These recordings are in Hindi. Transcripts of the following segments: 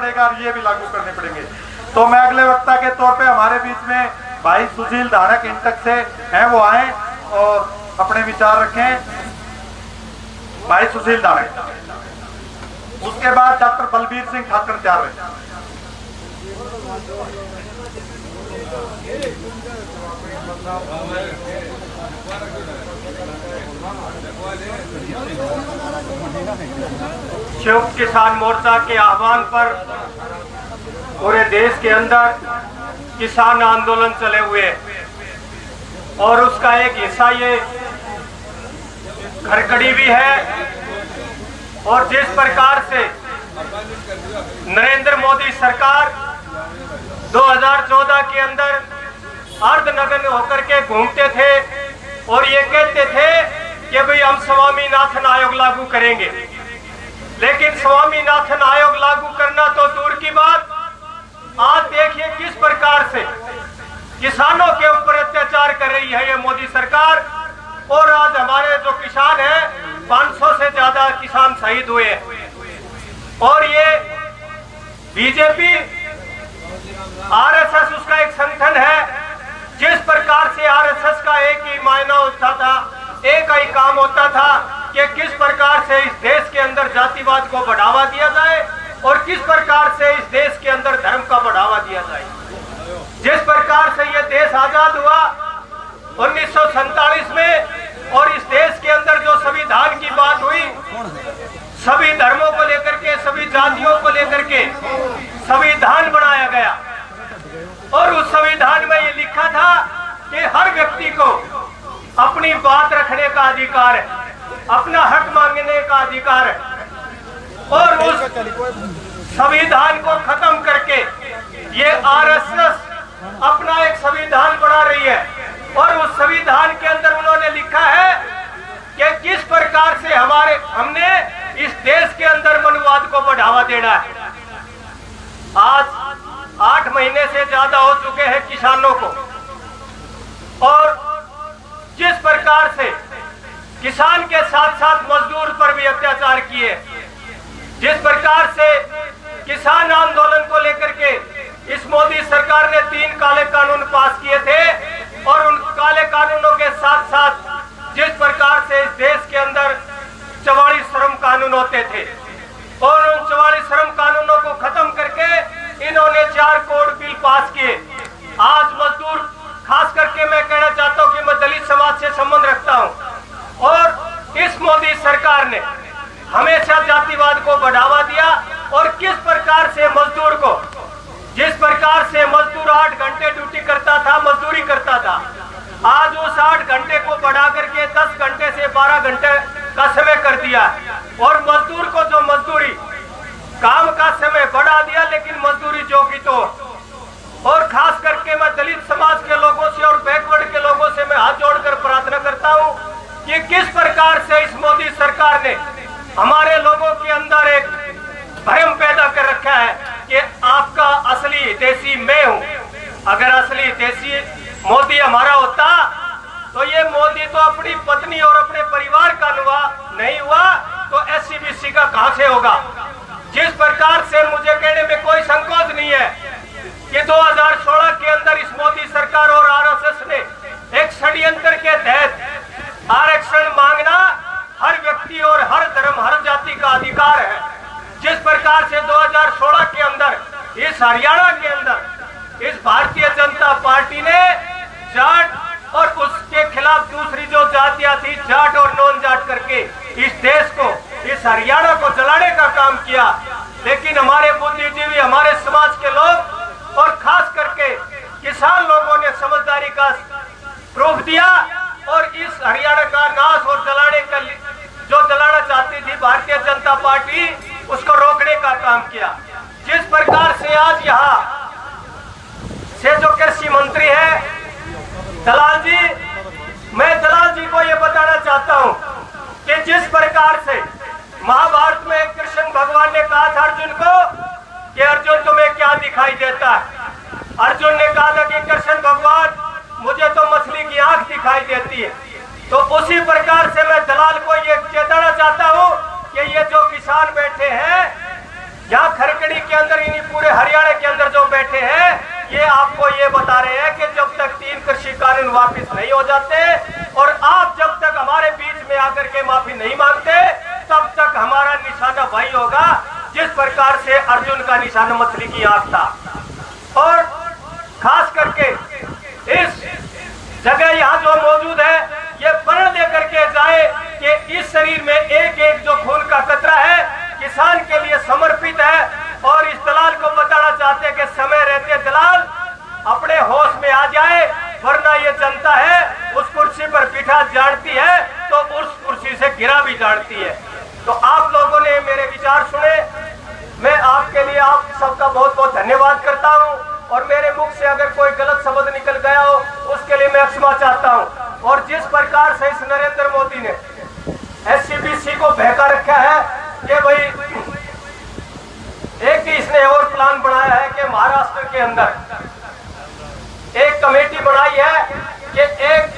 पड़ेगा और ये भी लागू करने पड़ेंगे। तो मैं अगले वक्ता के तौर पे हमारे बीच में भाई सुशील धारक इंटक से हैं, वो आए और अपने विचार रखें। भाई सुशील धारक, उसके बाद डॉक्टर बलबीर सिंह ठाकुर तैयार रहे। संयुक्त किसान मोर्चा के आह्वान पर पूरे देश के अंदर किसान आंदोलन चले हुए और उसका एक हिस्सा ये खरकड़ी भी है। और जिस प्रकार से नरेंद्र मोदी सरकार 2014 के अंदर अर्धनग्न होकर के घूमते थे और ये कहते थे कि भाई हम स्वामीनाथन आयोग लागू करेंगे, लेकिन स्वामीनाथन आयोग लागू करना तो दूर की बात, आज देखिए किस प्रकार से किसानों के ऊपर अत्याचार कर रही है ये मोदी सरकार। और आज हमारे जो किसान हैं 500 से ज्यादा किसान शहीद हुए हैं। और ये बीजेपी आरएसएस उसका एक संगठन है। जिस प्रकार से आरएसएस का एक ही मायना होता था, एक ही काम होता था कि किस प्रकार से इस देश के अंदर जातिवाद को बढ़ावा दिया जाए और किस प्रकार से इस देश के अंदर धर्म का बढ़ावा दिया जाए। जिस प्रकार से ये देश आजाद हुआ 1947 में और इस देश के अंदर जो संविधान की बात हुई, सभी धर्मों को लेकर के, सभी जातियों को लेकर के संविधान बनाया गया और उस संविधान में ये लिखा था कि हर व्यक्ति को अपनी बात रखने का अधिकार है, अपना हक मांगने का अधिकार है। और उस संविधान को खत्म करके ये आरएसएस अपना एक संविधान बना रही है और उस संविधान के अंदर उन्होंने लिखा है कि किस प्रकार से हमने इस देश के अंदर मनुवाद को बढ़ावा देना है। आज 8 महीने से ज्यादा हो चुके हैं किसानों को और जिस प्रकार से किसान के साथ साथ मजदूर पर भी अत्याचार किए, जिस प्रकार से किसान आंदोलन को लेकर के इस मोदी सरकार ने 3 काले कानून पास किए थे और उन काले कानूनों के साथ साथ जिस प्रकार से इस देश के अंदर 44 श्रम कानून होते थे और उन 44 श्रम कानूनों को खत्म करके इन्होंने 4 कोड बिल पास किए। आज मजदूर, खास करके मैं कहना चाहता हूं कि मैं दलित समाज से संबंध रखता हूं और इस मोदी सरकार ने हमेशा जातिवाद को बढ़ावा दिया और किस प्रकार से मजदूर को, जिस प्रकार से मजदूर 8 घंटे ड्यूटी करता था, मजदूरी करता था, आज उस 8 घंटे को बढ़ा करके 10 घंटे से 12 घंटे का समय कर दिया और मजदूर को जो मजदूरी काम का समय बढ़ा दिया, लेकिन मजदूरी जो की तो। और खास करके मैं दलित समाज के लोगों से और बैकवर्ड के लोगों से मैं हाथ जोड़कर प्रार्थना करता हूं कि किस प्रकार से इस मोदी सरकार ने हमारे लोगों के अंदर एक भ्रम पैदा कर रखा है कि आपका असली हितैषी मैं हूं। अगर असली हितैषी मोदी हमारा होता तो ये मोदी तो अपनी पत्नी और अपने परिवार का नहीं हुआ तो SC/BC का कहां से होगा। जिस प्रकार से मुझे कहने में कोई संकोच नहीं है कि 2016 के अंदर इस मोदी सरकार और आरएसएस ने एक षड्यंत्र के तहत आरक्षण मांगना हर व्यक्ति और हर धर्म, हर जाति का अधिकार है। जिस प्रकार से 2016 के अंदर इस हरियाणा के अंदर इस भारतीय जनता पार्टी ने जाट और उसके खिलाफ दूसरी जो जातियां थी, जाट और नॉन जाट करके इस देश को, इस हरियाणा को जलाने का काम किया। लेकिन हमारे बुद्धिजीवी, हमारे समाज के लोग और खास करके किसान लोगों ने समझदारी का प्रूफ दिया और इस हरियाणा का नाश और जलाने का, जो जलाना चाहती थी भारतीय जनता पार्टी, उसको रोकने का काम किया। जिस प्रकार से आज यहाँ से जो कृषि मंत्री है दलाल जी, मैं दलाल जी को ये बताना चाहता हूँ कि जिस प्रकार से महाभारत में कृष्ण भगवान ने कहा था अर्जुन को कि अर्जुन तुम्हें क्या दिखाई देता है, अर्जुन ने कहा था कि कृष्ण भगवान मुझे तो मछली की आंख दिखाई देती है। तो उसी प्रकार से मैं दलाल को ये चेताना चाहता हूँ कि ये जो किसान बैठे हैं यहाँ खरकड़ी के अंदर, इन्हीं पूरे हरियाणा के अंदर जो बैठे हैं, ये आपको ये बता रहे हैं कि जब तक 3 कृषि कानून वापस नहीं हो जाते और आप जब तक हमारे बीच में आकर के माफी नहीं मांगते, तब तक हमारा निशाना वही होगा जिस प्रकार से अर्जुन का निशाना मछली की आंख था। और खास करके इस जगह यहाँ जो मौजूद है, ये प्रण लेकर के जाए कि इस शरीर में एक एक जो खून का कतरा है किसान के लिए समर्पित है। और इस दलाल को बताना चाहते हैं कि समय रहते दलाल अपने होश में आ जाए, वरना ये जनता है उस कुर्सी पर बिठा जानती है तो उस कुर्सी से गिरा भी जानती है। तो आप लोगों ने मेरे विचार सुने, मैं आपके लिए आप सबका बहुत बहुत धन्यवाद करता हूं। और मेरे मुख से अगर कोई गलत शब्द निकल गया हो उसके लिए मैं क्षमा चाहता हूं। और जिस प्रकार से इस नरेंद्र मोदी ने SCBC को बहका रखा है कि भाई एक इसने और प्लान बनाया है कि महाराष्ट्र के अंदर एक कमेटी बनाई है कि एक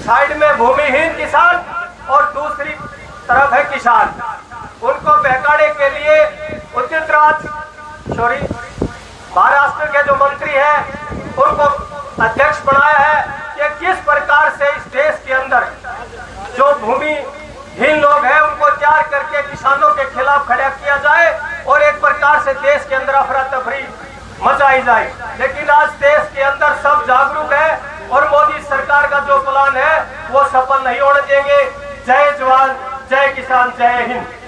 साइड में भूमिहीन किसान और दूसरी तरफ है किसान, उनको बहकाने के लिए उदित राज महाराष्ट्र के जो मंत्री हैं उनको अध्यक्ष बनाया है कि किस प्रकार से इस देश के अंदर जो भूमिहीन लोग हैं उनको तैयार करके किसानों के खिलाफ खड़ा किया जाए और एक प्रकार से देश के अंदर अफरा तफरी मचाई जाए। लेकिन आज देश के अंदर सब जागरूक है और मोदी सरकार का जो प्लान है वो सफल नहीं होने देंगे। जय जवान, जय किसान, जय हिंद।